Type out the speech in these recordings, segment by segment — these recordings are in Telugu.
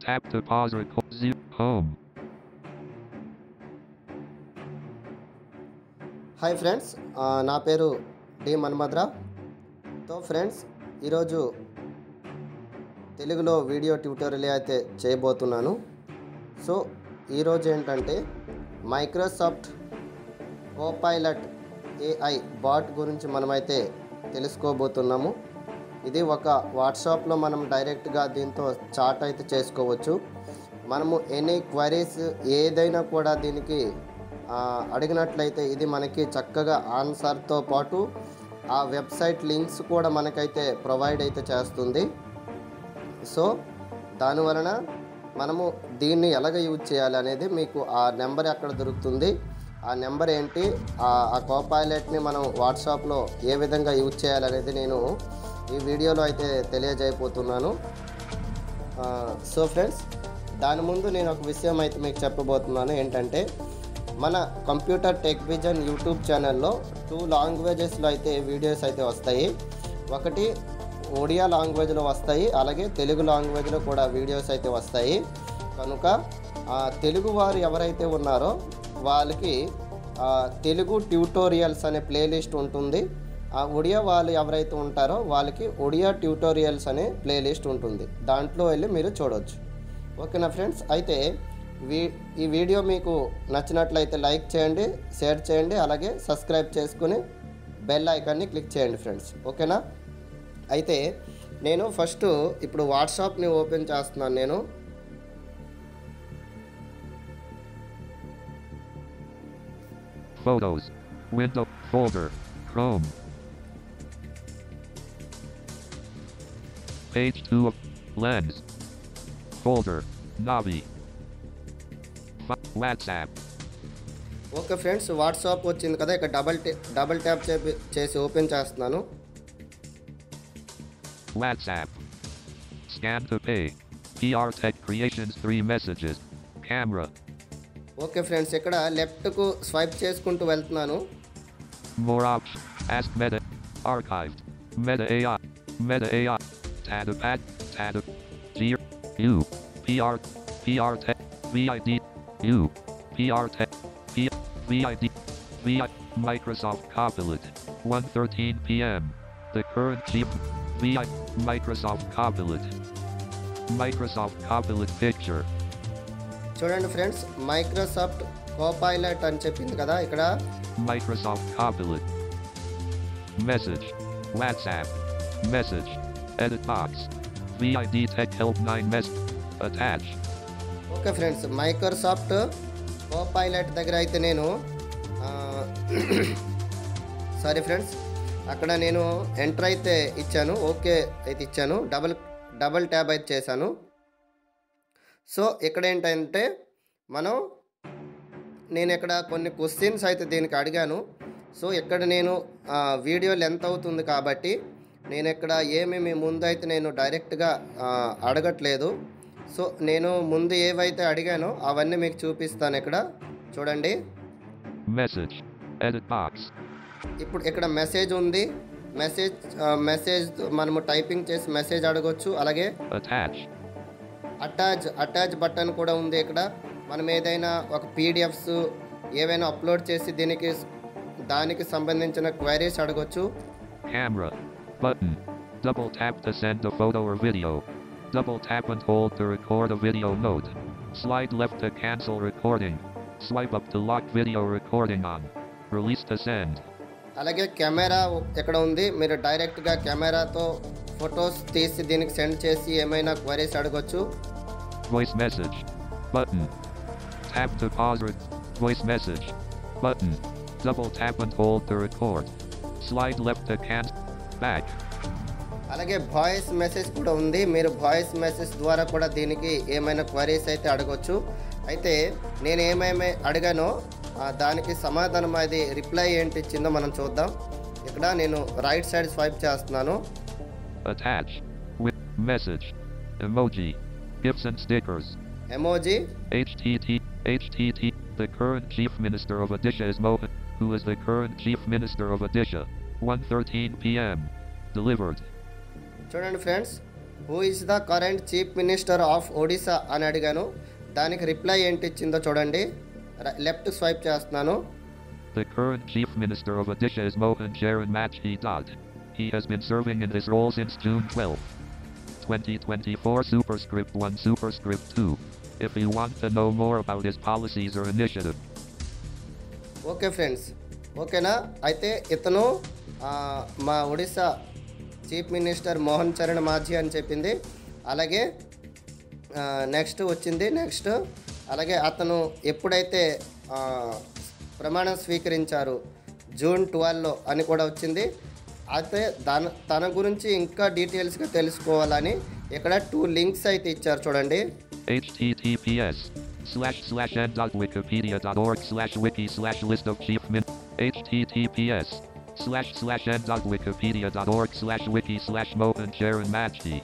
Tap to pause record. Home. Hi friends, నా పేరు డి మన్మథరావు. ఫ్రెండ్స్, ఈరోజు తెలుగులో వీడియో ట్యూటోరియల్ అయితే చేయబోతున్నాను. ఈరోజు ఏంటంటే మైక్రోసాఫ్ట్ కోపైలట్ ఏఐ బాట్ గురించి మనమైతే తెలుసుకోబోతున్నాము. ఇది ఒక వాట్సాప్లో మనం డైరెక్ట్గా దీంతో చాట్ అయితే చేసుకోవచ్చు. మనము ఎనీ క్వైరీస్ ఏదైనా కూడా దీనికి అడిగినట్లయితే ఇది మనకి చక్కగా ఆన్సర్తో పాటు ఆ వెబ్సైట్ లింక్స్ కూడా మనకైతే ప్రొవైడ్ అయితే చేస్తుంది. దానివలన మనము దీన్ని ఎలాగ యూజ్ చేయాలి అనేది మీకు ఆ నెంబర్ ఎక్కడ దొరుకుతుంది, ఆ నెంబర్ ఏంటి, ఆ కోపైలట్ని మనం వాట్సాప్లో ఏ విధంగా యూజ్ చేయాలనేది నేను ఈ వీడియోలో అయితే తెలియజేయబోతున్నాను. ఫ్రెండ్స్, దాని ముందు నేను ఒక విషయం అయితే మీకు చెప్పబోతున్నాను. ఏంటంటే మన కంప్యూటర్ టెక్ విజన్ యూట్యూబ్ ఛానల్లో 2 లాంగ్వేజెస్లో అయితే వీడియోస్ అయితే వస్తాయి. ఒకటి ఒడియా లాంగ్వేజ్లో వస్తాయి, అలాగే తెలుగు లాంగ్వేజ్లో కూడా వీడియోస్ అయితే వస్తాయి. కనుక తెలుగు వారు ఎవరైతే ఉన్నారో వాళ్ళకి తెలుగు ట్యూటోరియల్స్ అనే ప్లేలిస్ట్ ఉంటుంది. ఒడియా వాళ్ళు ఎవరైతే ఉంటారో వాళ్ళకి ఒడియా ట్యూటోరియల్స్ అనే ప్లేలిస్ట్ ఉంటుంది. దాంట్లో వెళ్ళి మీరు చూడవచ్చు. ఓకేనా ఫ్రెండ్స్? అయితే ఈ వీడియో మీకు నచ్చినట్లయితే లైక్ చేయండి, షేర్ చేయండి, అలాగే సబ్స్క్రైబ్ చేసుకుని బెల్ ఐకాన్ని క్లిక్ చేయండి ఫ్రెండ్స్. ఓకేనా? అయితే నేను ఫస్ట్ ఇప్పుడు వాట్సాప్ని ఓపెన్ చేస్తున్నాను. నేను Photos. Window. Folder. Chrome. Page 2 of Lens. Folder. Navi. WhatsApp. Okay friends, WhatsApp వచ్చింది కదా, ఇక్కడ డబల్ ట్యాప్ చేసి ఓపెన్ చేస్తున్నాను. WhatsApp. Scan to pay. PR Tech Creations 3 messages. Camera. Okay friends, ఇక్కడ లెఫ్ట్కు స్వైప్ చేసుకుంటూ వెళ్తున్నాను. More options. Ask Meta. Archived. Meta AI. Meta AI. Tadapad. Tadap. G. U. PR. PR Tech. VID. U. PR Tech. P. VID. VI. Microsoft Copilot. 1:13 p.m. The current chief. VI. Microsoft Copilot. Microsoft Copilot picture. చూడండి ఫ్రెండ్స్, మైక్రోసాఫ్ట్ కోపైలట్ అని చెప్పింది కదా ఇక్కడ. Microsoft Copilot. Message. WhatsApp. Message. Edit box. VID Tech Help 9 mess. Attach. Okay friends, Microsoft Copilot దగ్గర అయితే నేను సారీ ఫ్రెండ్స్, అక్కడ నేను ఎంటర్ అయితే ఇచ్చాను, ఓకే అయితే ఇచ్చాను, డబల్ ట్యాబ్ అయితే చేశాను. ఇక్కడ ఏంటంటే నేను ఇక్కడ కొన్ని క్వశ్చన్స్ అయితే దీనికి అడిగాను. ఇక్కడ నేను వీడియో లెంత్ అవుతుంది కాబట్టి నేను ఇక్కడ ఏమేమి ముందు అయితే నేను డైరెక్ట్గా అడగట్లేదు. నేను ముందు ఏవైతే అడిగానో అవన్నీ మీకు చూపిస్తాను. ఇక్కడ చూడండి, మెసేజ్ ఎడిట్ బాక్స్. ఇప్పుడు ఇక్కడ మెసేజ్ ఉంది. మెసేజ్ మనము టైపింగ్ చేసి మెసేజ్ అడగొచ్చు. అలాగే అటాచ్ బటన్ కూడా ఉంది. ఇక్కడ మనం ఏదైనా ఒక పీడిఎఫ్స్ ఏవైనా అప్లోడ్ చేసి దానికి సంబంధించిన క్వైరీస్ అడగొచ్చు. Camera button. Double tap to send a photo or video. Double tap and hold to record a video note. Slide left to cancel recording. Swipe up to lock video recording on. Release to send. అలాగే కెమెరా ఎక్కడ ఉంది, మీరు డైరెక్ట్గా కెమెరాతో ఫొటోస్ తీసి దీనికి సెండ్ చేసి ఏమైనా క్వైరీస్ అడగొచ్చు. Voice message button. Tap to pause. Voice message button. Double tap and hold to record. Slide left to cancel. Back. అలాగే వాయిస్ మెసేజ్ కూడా ఉంది. మీరు వాయిస్ మెసేజ్ ద్వారా కూడా దీనికి ఏమైనా క్వైరీస్ అయితే అడగొచ్చు. అయితే నేను ఏమేమి అడిగానో దానికి సమాధానం అది రిప్లై ఏంటి ఇచ్చిందో మనం చూద్దాం. ఇక్కడ నేను రైట్ సైడ్ స్వైప్ చేస్తున్నాను. Attach with message emoji gifs and stickers. Emoji. HTT. The current chief minister of Odisha is Mohan, who is the current chief minister of Odisha. 1:13 p.m. Delivered. చూడండి friends, who is the current chief minister of Odisha అని అడిగాను. దానికి రిప్లై ఏంటి ఇచ్చిందో చూడండి. లెఫ్ట్ స్వైప్ చేస్తున్నాను. The current chief minister of Odisha is Mohan Charan Majhi. He has been serving in this role since June 12, 2024 superscript 1 superscript 2. If you want to know more about his policies or initiative. Okay friends, ఓకేనా. అయితే ఇతను మా ఒడిశా చీఫ్ మినిస్టర్ మోహన్ చరణ్ మాఝీ అని చెప్పింది. అలాగే నెక్స్ట్ వచ్చింది. నెక్స్ట్ అలాగే అతను ఎప్పుడైతే ప్రమాణం స్వీకరించారు జూన్ 12లో అని కూడా వచ్చింది. అయితే తన గురించి ఇంకా డీటెయిల్స్గా తెలుసుకోవాలని ఇక్కడ 2 లింక్స్ అయితే ఇచ్చారు చూడండి. https://n.wikipedia.org/wiki/list of chief min https://n.wikipedia.org/wiki/Mohan Charan Majhi.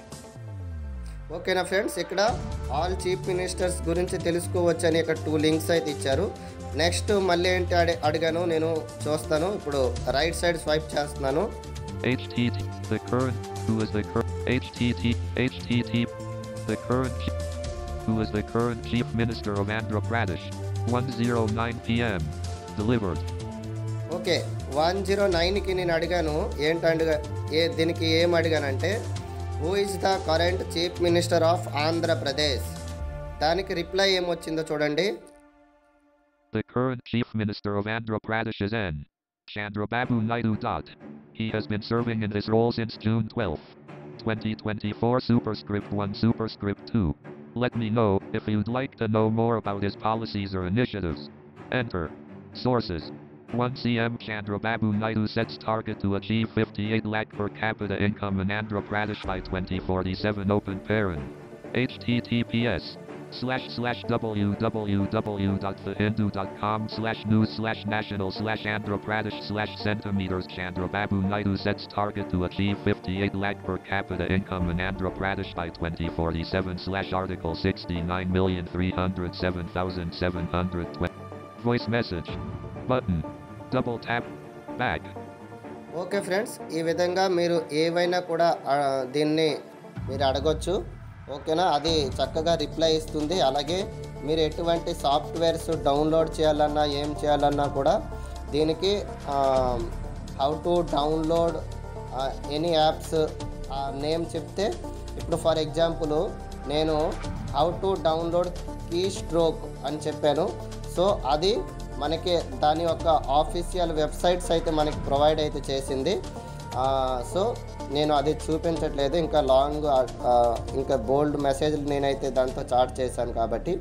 ఓకేనా ఫ్రెండ్స్, ఇక్కడ ఆల్ చీఫ్ మినిస్టర్స్ గురించి తెలుసుకోవచ్చు అని ఇక్కడ 2 లింక్స్ అయితే ఇచ్చారు. నెక్స్ట్ మళ్ళీ ఏంటి అడిగాను నేను చూస్తాను. ఇప్పుడు రైట్ సైడ్ స్వైప్ చేస్తున్నాను. Who is the current chief minister of Andhra Pradesh? 1:09 p.m. Delivered. Okay, 109కి నేను అడిగాను. దీనికి ఏం అడిగానంటే who is the current chief minister of Andhra Pradesh. దానికి రిప్లై ఏమొచ్చిందో చూడండి. The current chief minister of Andhra Pradesh is N. Chandrababu Naidu. He has been serving in this role since June 12, 2024 superscript 1 superscript 2. Let me know if you'd like to know more about his policies or initiatives. Enter. Sources. 1 CM Chandrababu Naidu sets target to achieve 58 lakh per capita income in Andhra Pradesh by 2047. Open parent. https://www.thehindu.com/news/national/Andhra Pradesh/centimeters. Chandrababu Naidu sets target to achieve 58 lakh per capita income in Andhra Pradesh by 2047. Article 69,307,720. Voice message. Button. Double tap. Back. Okay friends, ఈ విధంగా మీరు ఏవైనా కూడా దీన్ని మీరు అడగొచ్చు. ఓకేనా, అది చక్కగా రిప్లై ఇస్తుంది. అలాగే మీరు ఎటువంటి సాఫ్ట్వేర్స్ డౌన్లోడ్ చేయాలన్నా ఏం చేయాలన్నా కూడా దీనికి how to download any apps name చెప్తే, ఇప్పుడు ఫర్ ఎగ్జాంపుల్ నేను how to download keystroke అని చెప్పాను. సో అది మనకి దాని యొక్క ఆఫీషియల్ వెబ్సైట్స్ అయితే మనకి ప్రొవైడ్ అయితే చేసింది. సో నేను అది చూపించట్లేదు, ఇంకా లాంగ్ ఇంకా బోల్డ్ మెసేజ్లు నేనైతే దాంతో చాట్ చేశాను కాబట్టి.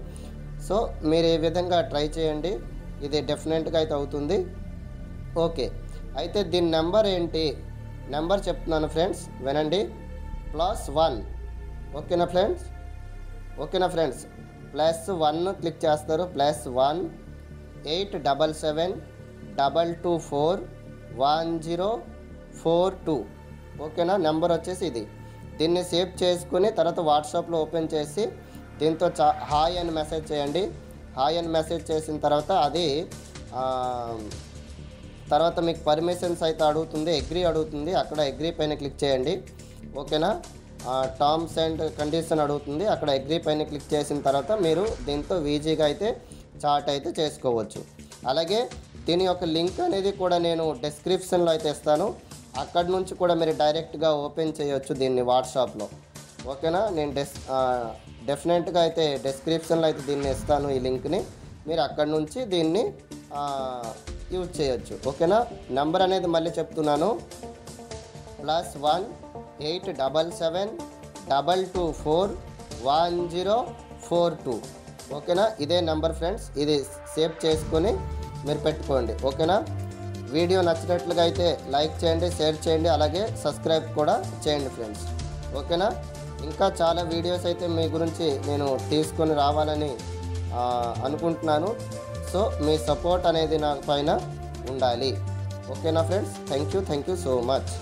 సో మీరు ఈ విధంగా ట్రై చేయండి, ఇది డెఫినెట్గా అయితే అవుతుంది. ఓకే, అయితే దీని నెంబర్ ఏంటి, నెంబర్ చెప్తున్నాను ఫ్రెండ్స్, వినండి. +1. ఓకేనా ఫ్రెండ్స్, +1 క్లిక్ చేస్తారు. +1 87722411042. ఓకేనా, నెంబర్ వచ్చేసి ఇది. దీన్ని సేవ్ చేసుకుని తర్వాత వాట్సాప్లో ఓపెన్ చేసి దీంతో హాయ్ అని మెసేజ్ చేయండి. హాయ్ అని మెసేజ్ చేసిన తర్వాత అది తర్వాత మీకు పర్మిషన్స్ అయితే అడుగుతుంది, అగ్రీ అడుగుతుంది. అక్కడ అగ్రీ పైన క్లిక్ చేయండి. ఓకేనా, టర్మ్స్ అండ్ కండిషన్ అడుగుతుంది, అక్కడ అగ్రీ పైన క్లిక్ చేసిన తర్వాత మీరు దీంతో ఈజీగా అయితే చాట్ అయితే చేసుకోవచ్చు. అలాగే దీని యొక్క లింక్ అనేది కూడా నేను డిస్క్రిప్షన్లో అయితే ఇస్తాను, అక్కడి నుంచి కూడా మీరు డైరెక్ట్గా ఓపెన్ చేయొచ్చు దీన్ని వాట్సాప్లో. ఓకేనా, నేను డెఫినెట్గా అయితే డిస్క్రిప్షన్లో అయితే దీన్ని ఇస్తాను, ఈ లింక్ని. మీరు అక్కడి నుంచి దీన్ని యూజ్ చేయొచ్చు. ఓకేనా, నెంబర్ అనేది మళ్ళీ చెప్తున్నాను, +1 87722411042. ఓకేనా, ఇదే నెంబర్ ఫ్రెండ్స్, ఇది సేవ్ చేసుకొని మీరు పెట్టుకోండి. ఓకేనా, వీడియో నచ్చినట్లుగా అయితే లైక్ చేయండి, షేర్ చేయండి, అలాగే సబ్స్క్రైబ్ కూడా చేయండి ఫ్రెండ్స్. ఓకేనా, ఇంకా చాలా వీడియోస్ అయితే మీ గురించి నేను తీసుకొని రావాలని అనుకుంటున్నాను. సో మీ సపోర్ట్ అనేది నా పైన ఉండాలి. ఓకేనా friends, thank you so much.